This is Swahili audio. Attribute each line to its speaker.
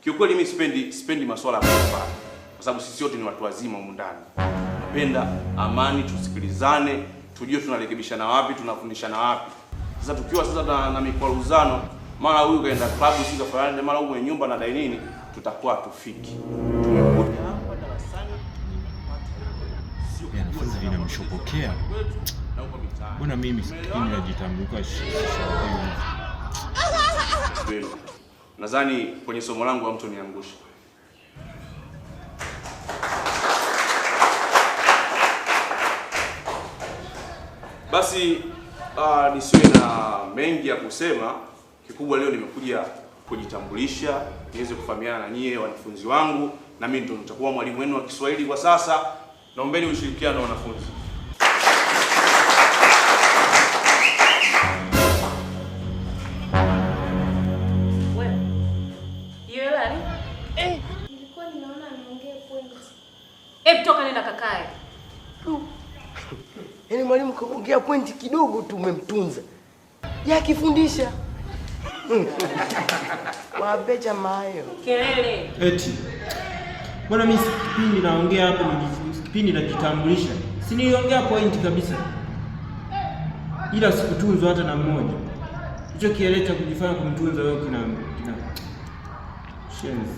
Speaker 1: Kiukweli mimi sipendi masuala ya kufa. Kwa sababu sisi wote ni watu wazima humu ndani. Napenda amani, tusikilizane, tujue tunarekebishana wapi, tunafundishana wapi. Sasa tukiwa sasa na mikwaruzano, mara huyu kaenda club sisi kafanya, mara huyu mwenye nyumba na dai nini, tutakuwa hatufiki. Tumekuja hapa darasani
Speaker 2: ya nafasi linamshopokea. Mbona mimi sikini najitambuka
Speaker 1: hivi? Nadhani kwenye somo langu hamtoniangusha. Basi nisiwe na mengi ya kusema. Kikubwa leo nimekuja kujitambulisha, niweze kufahamiana na nyie wanafunzi wangu, na mimi ndio nitakuwa mwalimu wenu wa Kiswahili kwa sasa. Naombeni ushirikiano na wanafunzi.
Speaker 3: Wewe. Yeye nani?
Speaker 4: Nilikuwa ninaona anaongea point.
Speaker 3: Toka nenda kakae.
Speaker 5: Yaani mwalimu kaongea pointi kidogo tu umemtunza. Ya kifundisha. Wabecha mayo.
Speaker 3: Kelele.
Speaker 2: eti. Mbona mimi kipindi naongea hapo ni kipindi najitambulisha. Si niliongea point kabisa. Ila sikutunzwa hata na mmoja. Hicho kieleta kujifanya kumtunza wewe kina shenzi.